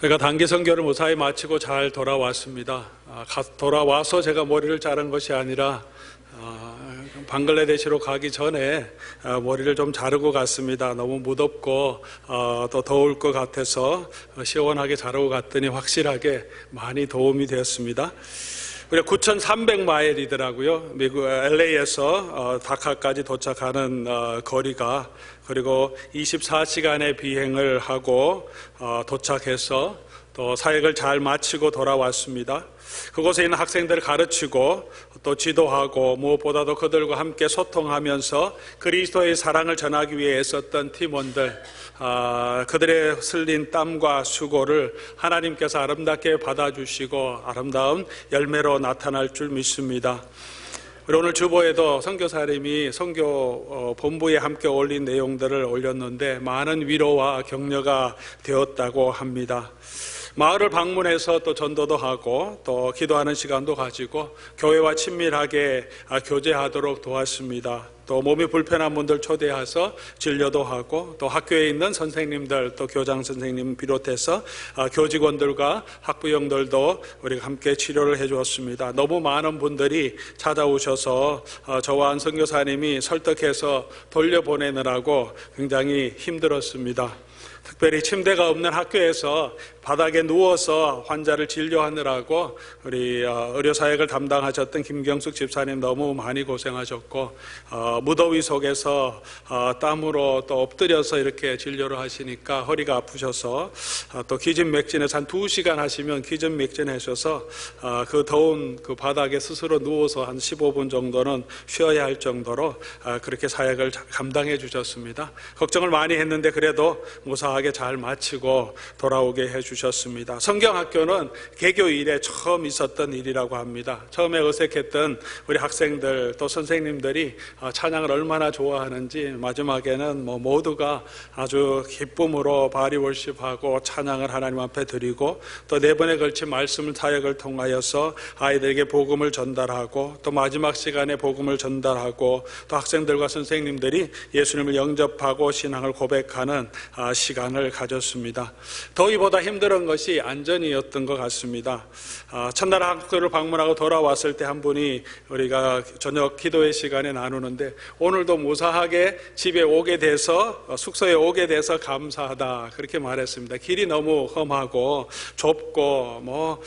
제가 단기 선교를 무사히 마치고 잘 돌아왔습니다. 돌아와서 제가 머리를 자른 것이 아니라 방글라데시로 가기 전에 머리를 좀 자르고 갔습니다. 너무 무덥고 또 더울 것 같아서 시원하게 자르고 갔더니 확실하게 많이 도움이 되었습니다. 우리가 9,300마일이더라고요. 미국 LA에서 다카까지 도착하는 거리가, 그리고 24시간의 비행을 하고 도착해서 또 사역을 잘 마치고 돌아왔습니다. 그곳에 있는 학생들을 가르치고 또 지도하고 무엇보다도 그들과 함께 소통하면서 그리스도의 사랑을 전하기 위해 애썼던 팀원들, 그들의 흘린 땀과 수고를 하나님께서 아름답게 받아주시고 아름다운 열매로 나타날 줄 믿습니다. 우리 오늘 주보에도 선교사님이 선교 본부에 함께 올린 내용들을 올렸는데 많은 위로와 격려가 되었다고 합니다. 마을을 방문해서 또 전도도 하고 또 기도하는 시간도 가지고 교회와 친밀하게 교제하도록 도왔습니다. 또 몸이 불편한 분들 초대해서 진료도 하고 또 학교에 있는 선생님들 또 교장 선생님 비롯해서 교직원들과 학부형들도 우리가 함께 치료를 해주었습니다. 너무 많은 분들이 찾아오셔서 저와 선교사님이 설득해서 돌려보내느라고 굉장히 힘들었습니다. 특별히 침대가 없는 학교에서 바닥에 누워서 환자를 진료하느라고 우리 의료사역을 담당하셨던 김경숙 집사님 너무 많이 고생하셨고, 무더위 속에서 땀으로 또 엎드려서 이렇게 진료를 하시니까 허리가 아프셔서 또 기진맥진에서 한 2시간 하시면 기진맥진하셔서 그 더운 그 바닥에 스스로 누워서 한 15분 정도는 쉬어야 할 정도로 그렇게 사역을 감당해 주셨습니다. 걱정을 많이 했는데 그래도 무사하게 잘 마치고 돌아오게 해주셨습니다. 성경학교는 개교 이래 처음 있었던 일이라고 합니다. 처음에 어색했던 우리 학생들 또 선생님들이 찬양을 얼마나 좋아하는지 마지막에는 모두가 아주 기쁨으로 바리월십하고 찬양을 하나님 앞에 드리고 또 4번에 걸친 말씀 사역을 통하여서 아이들에게 복음을 전달하고 또 마지막 시간에 복음을 전달하고 또 학생들과 선생님들이 예수님을 영접하고 신앙을 고백하는 시간을 가졌습니다. 더위보다 힘든 것이 안전이었던 것 같습니다. 첫날 학교를 방문하고 돌아왔을 때 한 분이 우리가 저녁 기도의 시간에 나누는데 오늘도 무사하게 집에 오게 돼서 숙소에 오게 돼서 감사하다 그렇게 말했습니다. 길이 너무 험하고 좁고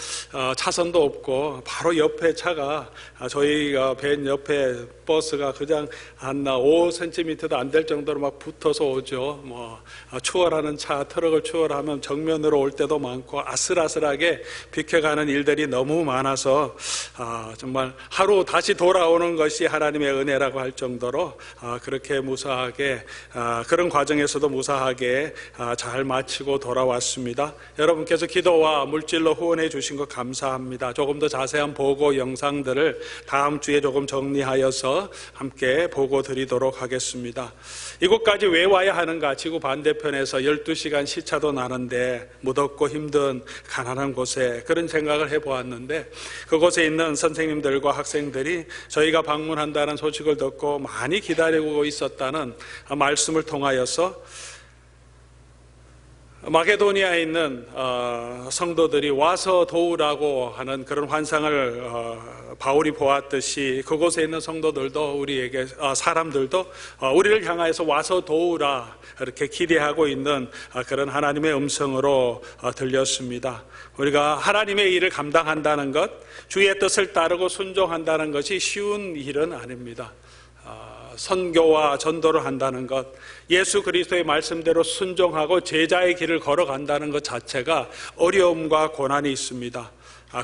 차선도 없고 바로 옆에 차가 저희가 밴 옆에 버스가 그냥 한 5cm도 안 될 정도로 막 붙어서 오죠. 추월하는 차, 트럭을 추월하면 정면으로 올 때도 많고 아슬아슬하게 비켜가는 일들이 너무 많아서 정말 하루 다시 돌아오는 것이 하나님의 은혜라고 할 정도로 그렇게 무사하게 그런 과정에서도 무사하게 잘 마치고 돌아왔습니다. 여러분께서 기도와 물질로 후원해 주신 것 감사합니다. 조금 더 자세한 보고 영상들을 다음 주에 조금 정리하여서 함께 보고 드리도록 하겠습니다. 이곳까지 왜 와야 하는가? 지구 반대편에서 12시간 시차도 나는데 무덥고 힘든 가난한 곳에 그런 생각을 해보았는데 그곳에 있는 선생님들과 학생들이 저희가 방문한다는 소식을 듣고 많이 기다리고 있었다는 말씀을 통하여서 마게도니아에 있는 성도들이 와서 도우라고 하는 그런 환상을 바울이 보았듯이 그곳에 있는 성도들도 우리에게 사람들도 우리를 향하여서 와서 도우라 이렇게 기대하고 있는 그런 하나님의 음성으로 들렸습니다. 우리가 하나님의 일을 감당한다는 것, 주의 뜻을 따르고 순종한다는 것이 쉬운 일은 아닙니다. 선교와 전도를 한다는 것, 예수 그리스도의 말씀대로 순종하고 제자의 길을 걸어간다는 것 자체가 어려움과 고난이 있습니다.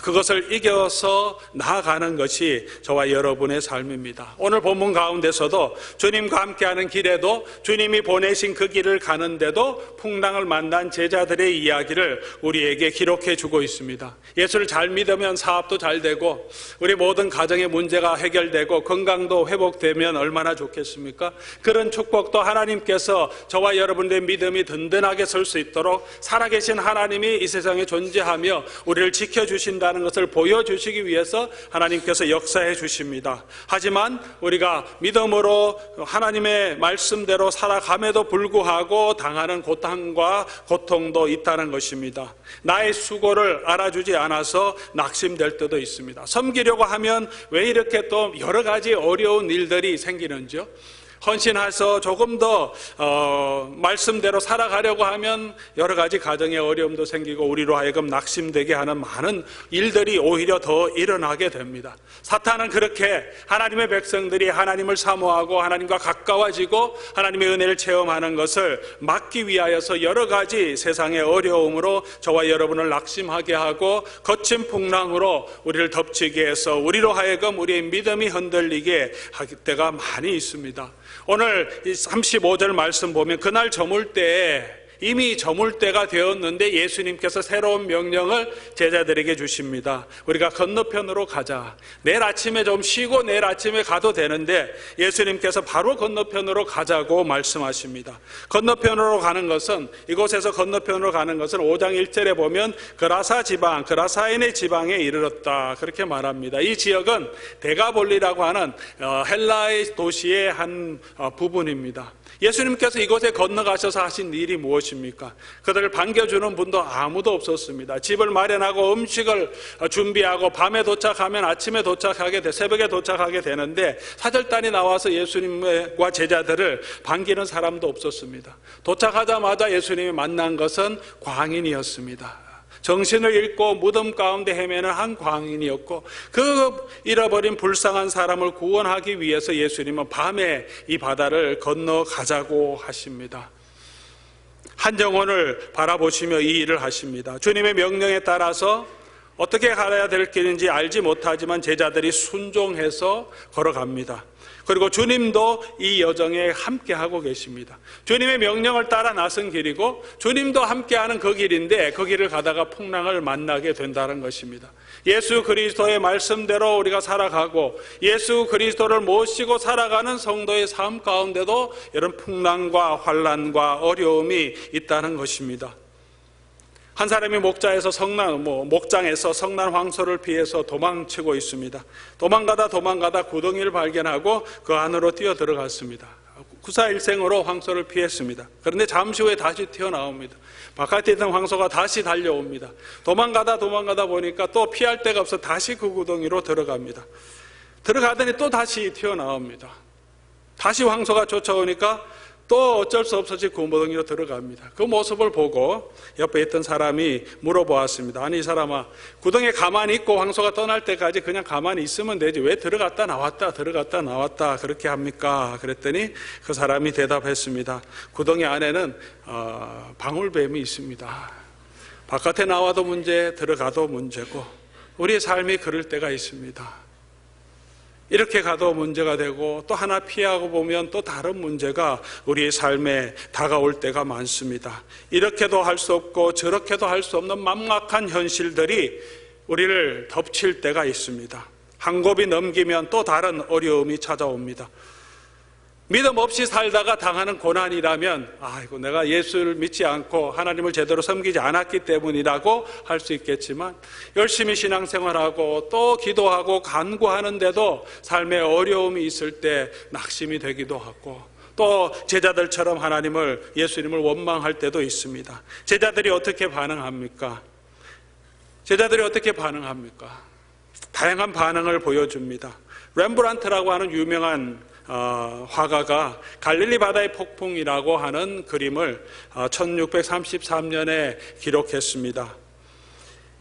그것을 이겨서 나아가는 것이 저와 여러분의 삶입니다. 오늘 본문 가운데서도 주님과 함께하는 길에도 주님이 보내신 그 길을 가는데도 풍랑을 만난 제자들의 이야기를 우리에게 기록해 주고 있습니다. 예수를 잘 믿으면 사업도 잘 되고 우리 모든 가정의 문제가 해결되고 건강도 회복되면 얼마나 좋겠습니까? 그런 축복도 하나님께서 저와 여러분의 믿음이 든든하게 설 수 있도록 살아계신 하나님이 이 세상에 존재하며 우리를 지켜주시는 되신다는 것을 보여주시기 위해서 하나님께서 역사해 주십니다. 하지만 우리가 믿음으로 하나님의 말씀대로 살아감에도 불구하고 당하는 고통과 고통도 있다는 것입니다. 나의 수고를 알아주지 않아서 낙심될 때도 있습니다. 섬기려고 하면 왜 이렇게 또 여러 가지 어려운 일들이 생기는지요? 헌신해서 조금 더 말씀대로 살아가려고 하면 여러 가지 가정의 어려움도 생기고 우리로 하여금 낙심되게 하는 많은 일들이 오히려 더 일어나게 됩니다. 사탄은 그렇게 하나님의 백성들이 하나님을 사모하고 하나님과 가까워지고 하나님의 은혜를 체험하는 것을 막기 위하여서 여러 가지 세상의 어려움으로 저와 여러분을 낙심하게 하고 거친 풍랑으로 우리를 덮치게 해서 우리로 하여금 우리의 믿음이 흔들리게 할 때가 많이 있습니다. 오늘 이 35절 말씀 보면 그날 저물 때에 이미 저물 때가 되었는데 예수님께서 새로운 명령을 제자들에게 주십니다. 우리가 건너편으로 가자. 내일 아침에 좀 쉬고 내일 아침에 가도 되는데 예수님께서 바로 건너편으로 가자고 말씀하십니다. 건너편으로 가는 것은 이곳에서 건너편으로 가는 것은 5장 1절에 보면 그라사 지방, 그라사인의 지방에 이르렀다 그렇게 말합니다. 이 지역은 데가볼리라고 하는 헬라의 도시의 한 부분입니다. 예수님께서 이곳에 건너가셔서 하신 일이 무엇입니까? 그들을 반겨주는 분도 아무도 없었습니다. 집을 마련하고 음식을 준비하고 밤에 도착하면 아침에 새벽에 도착하게 되는데 사절단이 나와서 예수님과 제자들을 반기는 사람도 없었습니다. 도착하자마자 예수님이 만난 것은 광인이었습니다. 정신을 잃고 무덤 가운데 헤매는 한 광인이었고 그 잃어버린 불쌍한 사람을 구원하기 위해서 예수님은 밤에 이 바다를 건너가자고 하십니다. 한 영혼을 바라보시며 이 일을 하십니다. 주님의 명령에 따라서 어떻게 가야 될 길인지 알지 못하지만 제자들이 순종해서 걸어갑니다. 그리고 주님도 이 여정에 함께하고 계십니다. 주님의 명령을 따라 나선 길이고 주님도 함께하는 그 길인데 그 길을 가다가 풍랑을 만나게 된다는 것입니다. 예수 그리스도의 말씀대로 우리가 살아가고 예수 그리스도를 모시고 살아가는 성도의 삶 가운데도 이런 풍랑과 환난과 어려움이 있다는 것입니다. 한 사람이 목장에서 성난 황소를 피해서 도망치고 있습니다. 도망가다 구덩이를 발견하고 그 안으로 뛰어 들어갔습니다. 구사일생으로 황소를 피했습니다. 그런데 잠시 후에 다시 튀어나옵니다. 바깥에 있던 황소가 다시 달려옵니다. 도망가다 보니까 또 피할 데가 없어 다시 그 구덩이로 들어갑니다. 들어가더니 또 다시 튀어나옵니다. 다시 황소가 쫓아오니까 또 어쩔 수 없이 구덩이로 들어갑니다. 그 모습을 보고 옆에 있던 사람이 물어보았습니다. 아니 이 사람아, 구덩이에 가만히 있고 황소가 떠날 때까지 그냥 가만히 있으면 되지 왜 들어갔다 나왔다 그렇게 합니까? 그랬더니 그 사람이 대답했습니다. 구덩이 안에는 방울뱀이 있습니다. 바깥에 나와도 문제, 들어가도 문제고 우리의 삶이 그럴 때가 있습니다. 이렇게 가도 문제가 되고 또 하나 피하고 보면 또 다른 문제가 우리의 삶에 다가올 때가 많습니다. 이렇게도 할 수 없고 저렇게도 할 수 없는 막막한 현실들이 우리를 덮칠 때가 있습니다. 한 곱이 넘기면 또 다른 어려움이 찾아옵니다. 믿음 없이 살다가 당하는 고난이라면 아이고 내가 예수를 믿지 않고 하나님을 제대로 섬기지 않았기 때문이라고 할 수 있겠지만 열심히 신앙생활하고 또 기도하고 간구하는데도 삶에 어려움이 있을 때 낙심이 되기도 하고 또 제자들처럼 예수님을 원망할 때도 있습니다. 제자들이 어떻게 반응합니까? 다양한 반응을 보여줍니다. 렘브란트라고 하는 유명한 화가가 갈릴리 바다의 폭풍이라고 하는 그림을 1633년에 기록했습니다.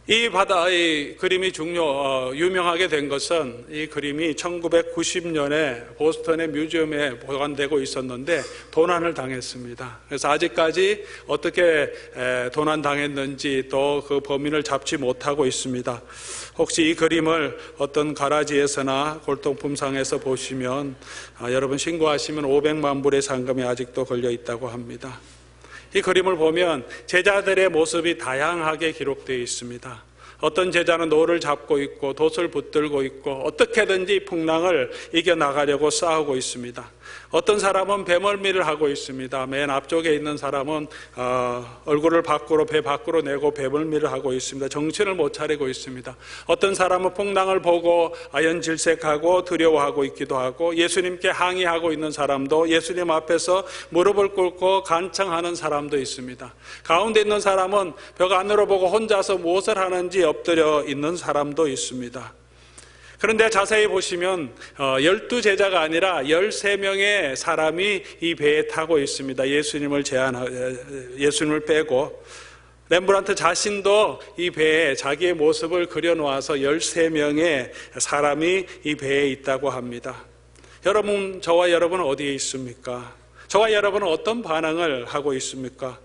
이 바다의 그림이 유명하게 된 것은 이 그림이 1990년에 보스턴의 뮤지엄에 보관되고 있었는데 도난을 당했습니다. 그래서 아직까지 어떻게 도난당했는지 또 그 범인을 잡지 못하고 있습니다. 혹시 이 그림을 어떤 가라지에서나 골동품상에서 보시면 여러분 신고하시면 500만 불의 상금이 아직도 걸려 있다고 합니다. 이 그림을 보면 제자들의 모습이 다양하게 기록되어 있습니다. 어떤 제자는 노를 잡고 있고 돛을 붙들고 있고 어떻게든지 풍랑을 이겨나가려고 싸우고 있습니다. 어떤 사람은 배멀미를 하고 있습니다. 맨 앞쪽에 있는 사람은 얼굴을 밖으로, 배 밖으로 내고 배멀미를 하고 있습니다. 정신을 못 차리고 있습니다. 어떤 사람은 풍랑을 보고 아연질색하고 두려워하고 있기도 하고, 예수님께 항의하고 있는 사람도, 예수님 앞에서 무릎을 꿇고 간청하는 사람도 있습니다. 가운데 있는 사람은 벽 안으로 보고 혼자서 무엇을 하는지 엎드려 있는 사람도 있습니다. 그런데 자세히 보시면 12제자가 아니라 13명의 사람이 이 배에 타고 있습니다. 예수님을 빼고. 렘브란트 자신도 이 배에 자기의 모습을 그려놓아서 13명의 사람이 이 배에 있다고 합니다. 여러분, 저와 여러분은 어디에 있습니까? 저와 여러분은 어떤 반응을 하고 있습니까?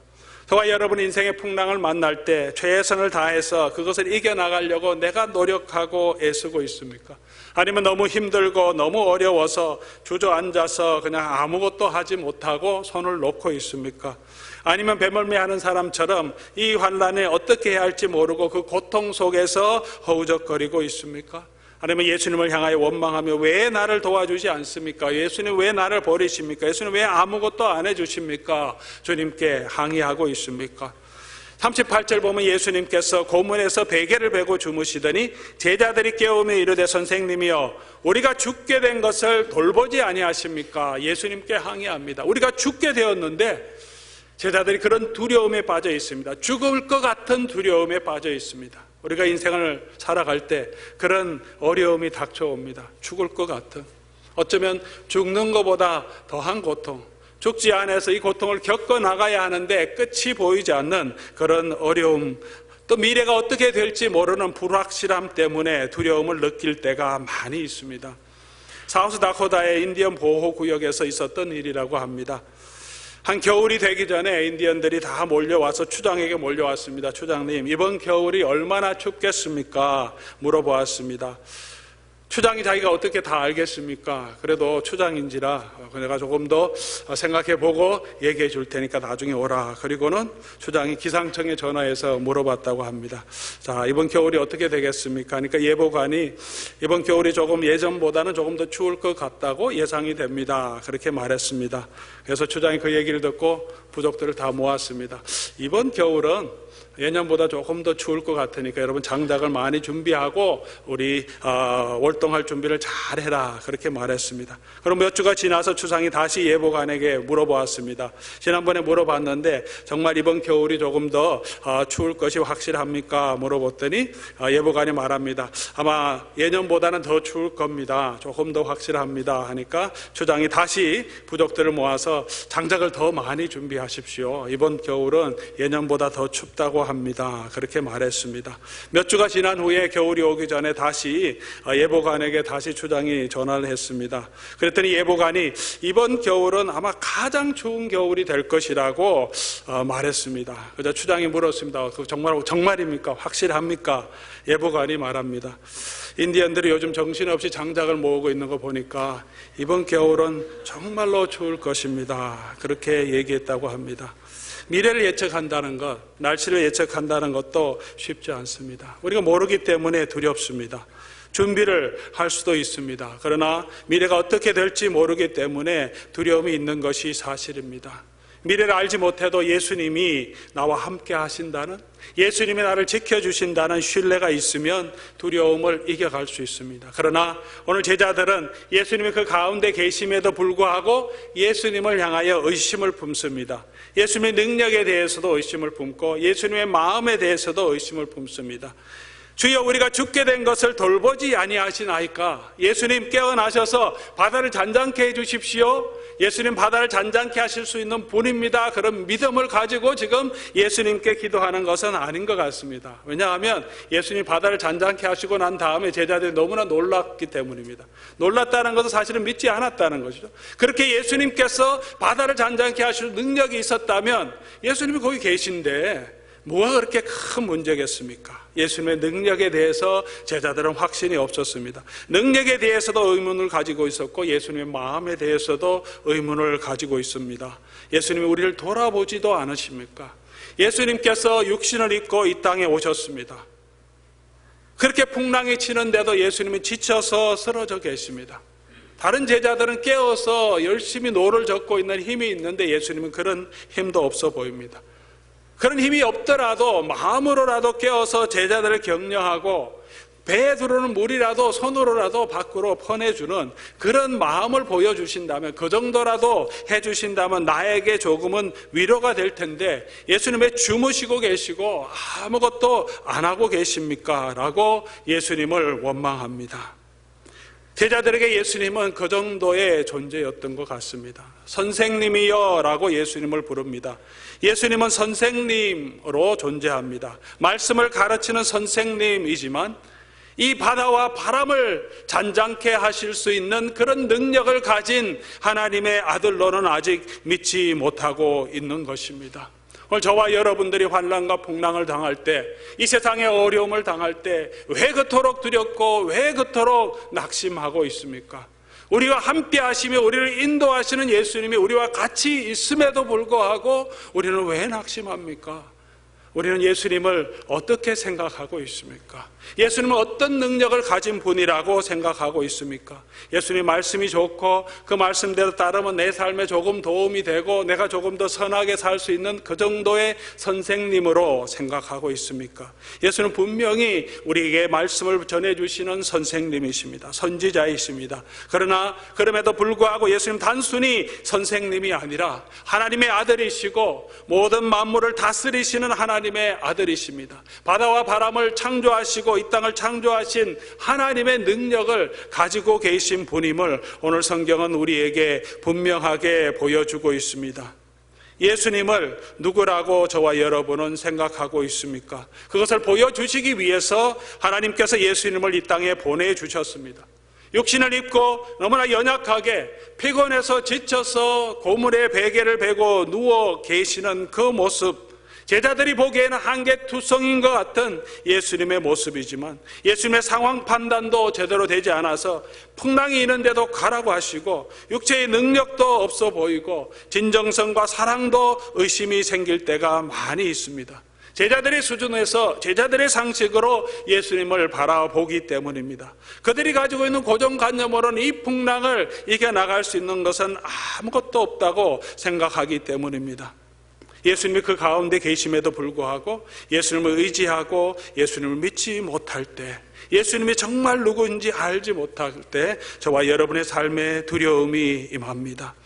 저와 여러분 인생의 풍랑을 만날 때 최선을 다해서 그것을 이겨나가려고 내가 노력하고 애쓰고 있습니까? 아니면 너무 힘들고 너무 어려워서 주저앉아서 그냥 아무것도 하지 못하고 손을 놓고 있습니까? 아니면 배멀미하는 사람처럼 이 환난에 어떻게 해야 할지 모르고 그 고통 속에서 허우적거리고 있습니까? 아니면 예수님을 향하여 원망하며 왜 나를 도와주지 않습니까? 예수님 왜 나를 버리십니까? 예수님 왜 아무것도 안 해주십니까? 주님께 항의하고 있습니까? 38절 보면 예수님께서 고문에서 베개를 베고 주무시더니 제자들이 깨우며 이르되 선생님이여 우리가 죽게 된 것을 돌보지 아니하십니까? 예수님께 항의합니다. 우리가 죽게 되었는데 제자들이 그런 두려움에 빠져 있습니다. 죽을 것 같은 두려움에 빠져 있습니다. 우리가 인생을 살아갈 때 그런 어려움이 닥쳐옵니다. 죽을 것 같은, 어쩌면 죽는 것보다 더한 고통, 죽지 않아서 이 고통을 겪어나가야 하는데 끝이 보이지 않는 그런 어려움, 또 미래가 어떻게 될지 모르는 불확실함 때문에 두려움을 느낄 때가 많이 있습니다. 사우스 다코타의 인디언 보호구역에서 있었던 일이라고 합니다. 한 겨울이 되기 전에 인디언들이 다 몰려와서 추장에게 몰려왔습니다. 추장님, 이번 겨울이 얼마나 춥겠습니까? 물어보았습니다. 추장이 자기가 어떻게 다 알겠습니까? 그래도 추장인지라 내가 조금 더 생각해보고 얘기해 줄 테니까 나중에 오라. 그리고는 추장이 기상청에 전화해서 물어봤다고 합니다. 자, 이번 겨울이 어떻게 되겠습니까? 그러니까 예보관이 이번 겨울이 조금 예전보다는 조금 더 추울 것 같다고 예상이 됩니다. 그렇게 말했습니다. 그래서 추장이 그 얘기를 듣고 부족들을 다 모았습니다. 이번 겨울은 예년보다 조금 더 추울 것 같으니까 여러분 장작을 많이 준비하고 우리 월동할 준비를 잘 해라. 그렇게 말했습니다. 그럼 몇 주가 지나서 추장이 다시 예보관에게 물어보았습니다. 지난번에 물어봤는데 정말 이번 겨울이 조금 더 추울 것이 확실합니까? 물어봤더니 예보관이 말합니다. 아마 예년보다는 더 추울 겁니다. 조금 더 확실합니다. 하니까 추장이 다시 부족들을 모아서 장작을 더 많이 준비하십시오. 이번 겨울은 예년보다 더 춥다고 합니다. 그렇게 말했습니다. 몇 주가 지난 후에 겨울이 오기 전에 다시 예보관에게 다시 추장이 전화를 했습니다. 그랬더니 예보관이 이번 겨울은 아마 가장 추운 겨울이 될 것이라고 말했습니다. 그래서 추장이 물었습니다. 정말입니까? 확실합니까? 예보관이 말합니다. 인디언들이 요즘 정신없이 장작을 모으고 있는 거 보니까 이번 겨울은 정말로 추울 것입니다. 그렇게 얘기했다고 합니다. 미래를 예측한다는 것, 날씨를 예측한다는 것도 쉽지 않습니다. 우리가 모르기 때문에 두렵습니다. 준비를 할 수도 있습니다. 그러나 미래가 어떻게 될지 모르기 때문에 두려움이 있는 것이 사실입니다. 미래를 알지 못해도 예수님이 나와 함께 하신다는, 예수님이 나를 지켜주신다는 신뢰가 있으면 두려움을 이겨갈 수 있습니다. 그러나 오늘 제자들은 예수님이 그 가운데 계심에도 불구하고 예수님을 향하여 의심을 품습니다. 예수님의 능력에 대해서도 의심을 품고 예수님의 마음에 대해서도 의심을 품습니다. 주여 우리가 죽게 된 것을 돌보지 아니하시나이까? 예수님 깨어나셔서 바다를 잔잔케 해주십시오. 예수님 바다를 잔잔케 하실 수 있는 분입니다. 그런 믿음을 가지고 지금 예수님께 기도하는 것은 아닌 것 같습니다. 왜냐하면 예수님 바다를 잔잔케 하시고 난 다음에 제자들이 너무나 놀랐기 때문입니다. 놀랐다는 것은 사실은 믿지 않았다는 것이죠. 그렇게 예수님께서 바다를 잔잔케 하실 능력이 있었다면 예수님이 거기 계신데 뭐가 그렇게 큰 문제겠습니까? 예수님의 능력에 대해서 제자들은 확신이 없었습니다. 능력에 대해서도 의문을 가지고 있었고 예수님의 마음에 대해서도 의문을 가지고 있습니다. 예수님이 우리를 돌아보지도 않으십니까? 예수님께서 육신을 입고 이 땅에 오셨습니다. 그렇게 풍랑이 치는데도 예수님은 지쳐서 쓰러져 계십니다. 다른 제자들은 깨어서 열심히 노를 젓고 있는 힘이 있는데 예수님은 그런 힘도 없어 보입니다. 그런 힘이 없더라도 마음으로라도 깨어서 제자들을 격려하고 배에 들어오는 물이라도 손으로라도 밖으로 퍼내주는 그런 마음을 보여주신다면, 그 정도라도 해주신다면 나에게 조금은 위로가 될 텐데 예수님 왜 주무시고 계시고 아무것도 안 하고 계십니까? 라고 예수님을 원망합니다. 제자들에게 예수님은 그 정도의 존재였던 것 같습니다. 선생님이여 라고 예수님을 부릅니다. 예수님은 선생님으로 존재합니다. 말씀을 가르치는 선생님이지만 이 바다와 바람을 잔잔케 하실 수 있는 그런 능력을 가진 하나님의 아들로는 아직 믿지 못하고 있는 것입니다. 오늘 저와 여러분들이 환난과 풍랑을 당할 때, 이 세상의 어려움을 당할 때 왜 그토록 두렵고 왜 그토록 낙심하고 있습니까? 우리와 함께 하시며 우리를 인도하시는 예수님이 우리와 같이 있음에도 불구하고 우리는 왜 낙심합니까? 우리는 예수님을 어떻게 생각하고 있습니까? 예수님은 어떤 능력을 가진 분이라고 생각하고 있습니까? 예수님 말씀이 좋고 그 말씀대로 따르면 내 삶에 조금 도움이 되고 내가 조금 더 선하게 살 수 있는 그 정도의 선생님으로 생각하고 있습니까? 예수는 분명히 우리에게 말씀을 전해주시는 선생님이십니다. 선지자이십니다. 그러나 그럼에도 불구하고 예수님 단순히 선생님이 아니라 하나님의 아들이시고 모든 만물을 다스리시는 하나님의 아들이십니다. 바다와 바람을 창조하시고 이 땅을 창조하신 하나님의 능력을 가지고 계신 분임을 오늘 성경은 우리에게 분명하게 보여주고 있습니다. 예수님을 누구라고 저와 여러분은 생각하고 있습니까? 그것을 보여주시기 위해서 하나님께서 예수님을 이 땅에 보내주셨습니다. 육신을 입고 너무나 연약하게 피곤해서 지쳐서 고물의 베개를 베고 누워 계시는 그 모습, 제자들이 보기에는 한계투성인 것 같은 예수님의 모습이지만 예수님의 상황 판단도 제대로 되지 않아서 풍랑이 있는데도 가라고 하시고 육체의 능력도 없어 보이고 진정성과 사랑도 의심이 생길 때가 많이 있습니다. 제자들의 수준에서 제자들의 상식으로 예수님을 바라보기 때문입니다. 그들이 가지고 있는 고정관념으로는 이 풍랑을 이겨나갈 수 있는 것은 아무것도 없다고 생각하기 때문입니다. 예수님이 그 가운데 계심에도 불구하고 예수님을 의지하고 예수님을 믿지 못할 때, 예수님이 정말 누구인지 알지 못할 때 저와 여러분의 삶에 두려움이 임합니다.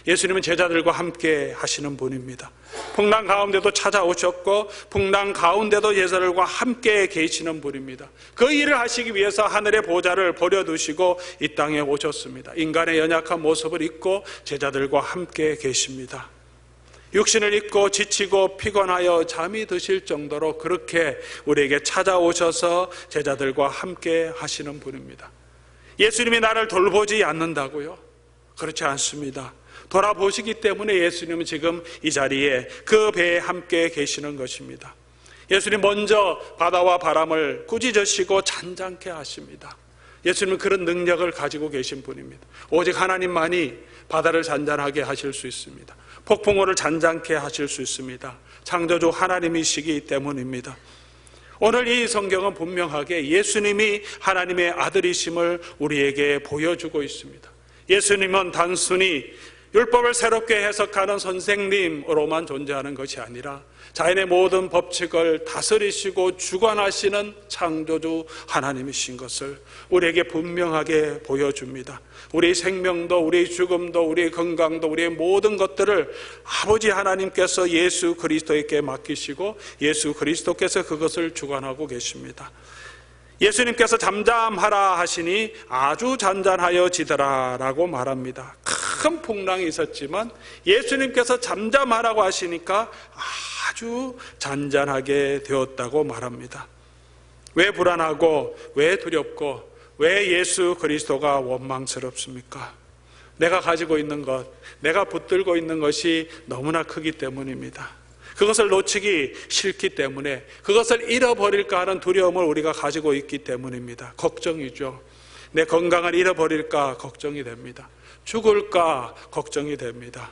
예수님은 제자들과 함께 하시는 분입니다. 풍랑 가운데도 찾아오셨고 풍랑 가운데도 제자들과 함께 계시는 분입니다. 그 일을 하시기 위해서 하늘의 보좌를 버려두시고 이 땅에 오셨습니다. 인간의 연약한 모습을 입고 제자들과 함께 계십니다. 육신을 입고 지치고 피곤하여 잠이 드실 정도로 그렇게 우리에게 찾아오셔서 제자들과 함께 하시는 분입니다. 예수님이 나를 돌보지 않는다고요? 그렇지 않습니다. 돌아보시기 때문에 예수님은 지금 이 자리에 그 배에 함께 계시는 것입니다. 예수님 먼저 바다와 바람을 꾸짖으시고 잔잔케 하십니다. 예수님은 그런 능력을 가지고 계신 분입니다. 오직 하나님만이 바다를 잔잔하게 하실 수 있습니다. 폭풍우를 잔잔케 하실 수 있습니다. 창조주 하나님이시기 때문입니다. 오늘 이 성경은 분명하게 예수님이 하나님의 아들이심을 우리에게 보여주고 있습니다. 예수님은 단순히 율법을 새롭게 해석하는 선생님으로만 존재하는 것이 아니라 자연의 모든 법칙을 다스리시고 주관하시는 창조주 하나님이신 것을 우리에게 분명하게 보여줍니다. 우리의 생명도 우리의 죽음도 우리의 건강도 우리의 모든 것들을 아버지 하나님께서 예수 그리스도에게 맡기시고 예수 그리스도께서 그것을 주관하고 계십니다. 예수님께서 잠잠하라 하시니 아주 잔잔하여지더라 라고 말합니다. 큰 풍랑이 있었지만 예수님께서 잠잠하라고 하시니까 아주 잔잔하게 되었다고 말합니다. 왜 불안하고 왜 두렵고 왜 예수 그리스도가 원망스럽습니까? 내가 가지고 있는 것, 내가 붙들고 있는 것이 너무나 크기 때문입니다. 그것을 놓치기 싫기 때문에, 그것을 잃어버릴까 하는 두려움을 우리가 가지고 있기 때문입니다. 걱정이죠. 내 건강을 잃어버릴까 걱정이 됩니다. 죽을까 걱정이 됩니다.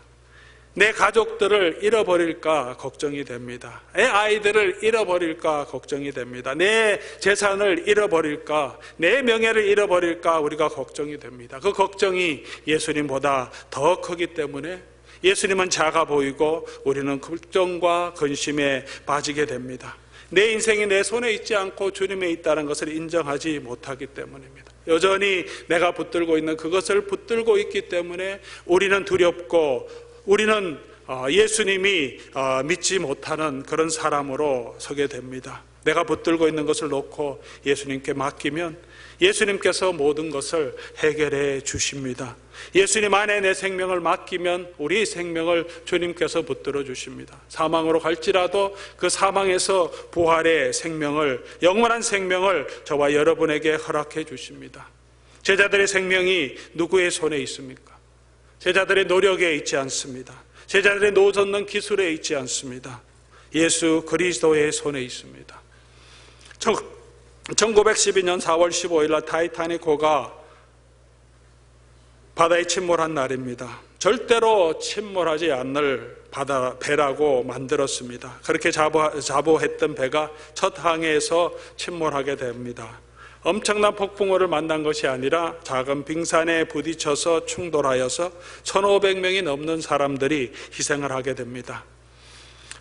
내 가족들을 잃어버릴까 걱정이 됩니다. 내 아이들을 잃어버릴까 걱정이 됩니다. 내 재산을 잃어버릴까, 내 명예를 잃어버릴까 우리가 걱정이 됩니다. 그 걱정이 예수님보다 더 크기 때문에 예수님은 작아 보이고 우리는 걱정과 근심에 빠지게 됩니다. 내 인생이 내 손에 있지 않고 주님에 있다는 것을 인정하지 못하기 때문입니다. 여전히 내가 붙들고 있는 그것을 붙들고 있기 때문에 우리는 두렵고 우리는 예수님이 믿지 못하는 그런 사람으로 서게 됩니다. 내가 붙들고 있는 것을 놓고 예수님께 맡기면 예수님께서 모든 것을 해결해 주십니다. 예수님 안에 내 생명을 맡기면 우리 생명을 주님께서 붙들어 주십니다. 사망으로 갈지라도 그 사망에서 부활의 생명을, 영원한 생명을 저와 여러분에게 허락해 주십니다. 제자들의 생명이 누구의 손에 있습니까? 제자들의 노력에 있지 않습니다. 제자들의 노젓는 기술에 있지 않습니다. 예수 그리스도의 손에 있습니다. 1912년 4월 15일 날 타이타닉호가 바다에 침몰한 날입니다. 절대로 침몰하지 않을 배라고 만들었습니다. 그렇게 자부했던 배가 첫 항해에서 침몰하게 됩니다. 엄청난 폭풍우를 만난 것이 아니라 작은 빙산에 부딪혀서 충돌하여서 1,500명이 넘는 사람들이 희생을 하게 됩니다.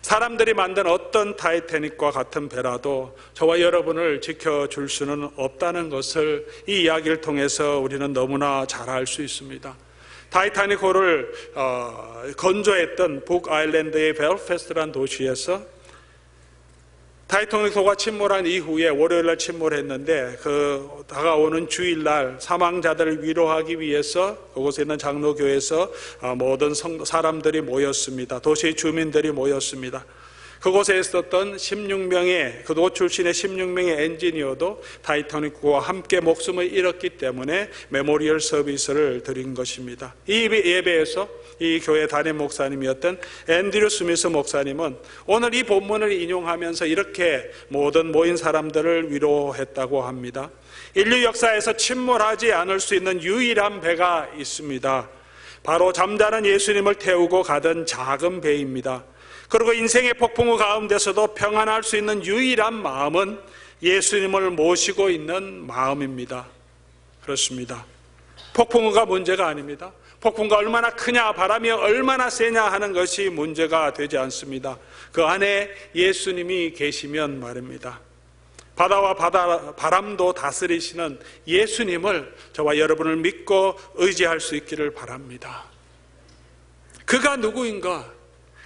사람들이 만든 어떤 타이타닉과 같은 배라도 저와 여러분을 지켜줄 수는 없다는 것을 이 이야기를 통해서 우리는 너무나 잘 알 수 있습니다. 타이타닉호를 건조했던 북아일랜드의 벨패스트라는 도시에서 타이타닉호가 침몰한 이후에 월요일날 침몰했는데 그 다가오는 주일날 사망자들을 위로하기 위해서 그곳에 있는 장로교에서 모든 사람들이 모였습니다. 도시 주민들이 모였습니다. 그곳에 있었던 16명의 그 노출신의 16명의 엔지니어도 타이타닉호와 함께 목숨을 잃었기 때문에 메모리얼 서비스를 드린 것입니다. 이 예배에서 이 교회 담임 목사님이었던 앤드류 스미스 목사님은 오늘 이 본문을 인용하면서 이렇게 모든 모인 사람들을 위로했다고 합니다. 인류 역사에서 침몰하지 않을 수 있는 유일한 배가 있습니다. 바로 잠자는 예수님을 태우고 가던 작은 배입니다. 그리고 인생의 폭풍우 가운데서도 평안할 수 있는 유일한 마음은 예수님을 모시고 있는 마음입니다. 그렇습니다. 폭풍우가 문제가 아닙니다. 폭풍우가 얼마나 크냐, 바람이 얼마나 세냐 하는 것이 문제가 되지 않습니다. 그 안에 예수님이 계시면 말입니다. 바다와 바람도 다스리시는 예수님을 저와 여러분을 믿고 의지할 수 있기를 바랍니다. 그가 누구인가?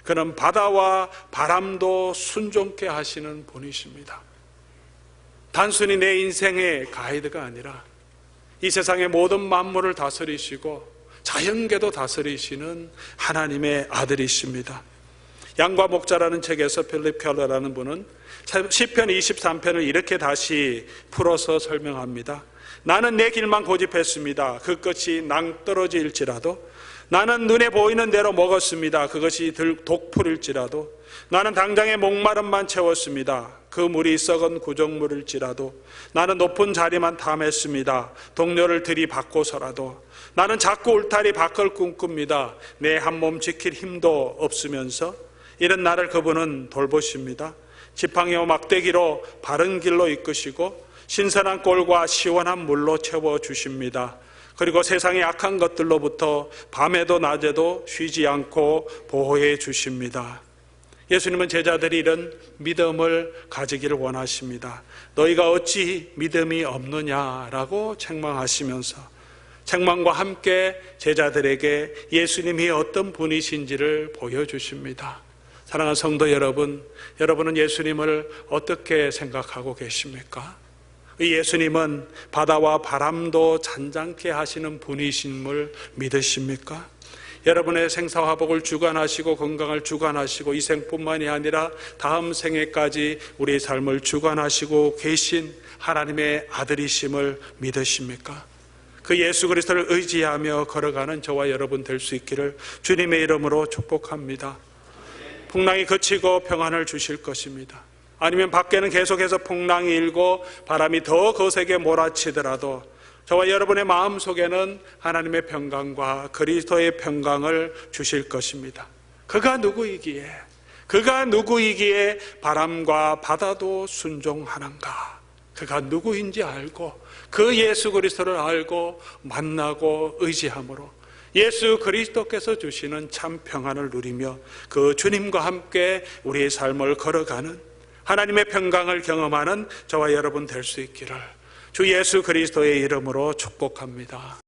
그는 바다와 바람도 순종케 하시는 분이십니다. 단순히 내 인생의 가이드가 아니라 이 세상의 모든 만물을 다스리시고 자연계도 다스리시는 하나님의 아들이십니다. 양과 목자라는 책에서 필립 켈러라는 분은 시편 23편을 이렇게 다시 풀어서 설명합니다. 나는 내 길만 고집했습니다. 그 끝이 낭떠러지일지라도 나는 눈에 보이는 대로 먹었습니다. 그것이 독풀일지라도 나는 당장에 목마름만 채웠습니다. 그 물이 썩은 구정물일지라도 나는 높은 자리만 탐했습니다. 동료를 들이받고서라도 나는 자꾸 울타리 밖을 꿈꿉니다. 내 한 몸 지킬 힘도 없으면서 이런 나를 그분은 돌보십니다. 지팡이와 막대기로 바른 길로 이끄시고 신선한 꼴과 시원한 물로 채워주십니다. 그리고 세상의 악한 것들로부터 밤에도 낮에도 쉬지 않고 보호해 주십니다. 예수님은 제자들이 이런 믿음을 가지기를 원하십니다. 너희가 어찌 믿음이 없느냐라고 책망하시면서 책망과 함께 제자들에게 예수님이 어떤 분이신지를 보여주십니다. 사랑하는 성도 여러분, 여러분은 예수님을 어떻게 생각하고 계십니까? 이 예수님은 바다와 바람도 잔잔케 하시는 분이심을 믿으십니까? 여러분의 생사화복을 주관하시고 건강을 주관하시고 이 생뿐만이 아니라 다음 생애까지 우리의 삶을 주관하시고 계신 하나님의 아들이심을 믿으십니까? 그 예수 그리스도를 의지하며 걸어가는 저와 여러분 될 수 있기를 주님의 이름으로 축복합니다. 풍랑이 그치고 평안을 주실 것입니다. 아니면 밖에는 계속해서 풍랑이 일고 바람이 더 거세게 몰아치더라도 저와 여러분의 마음속에는 하나님의 평강과 그리스도의 평강을 주실 것입니다. 그가 누구이기에 바람과 바다도 순종하는가? 그가 누구인지 알고 그 예수 그리스도를 알고 만나고 의지함으로 예수 그리스도께서 주시는 참 평안을 누리며 그 주님과 함께 우리의 삶을 걸어가는 하나님의 평강을 경험하는 저와 여러분 될 수 있기를 주 예수 그리스도의 이름으로 축복합니다.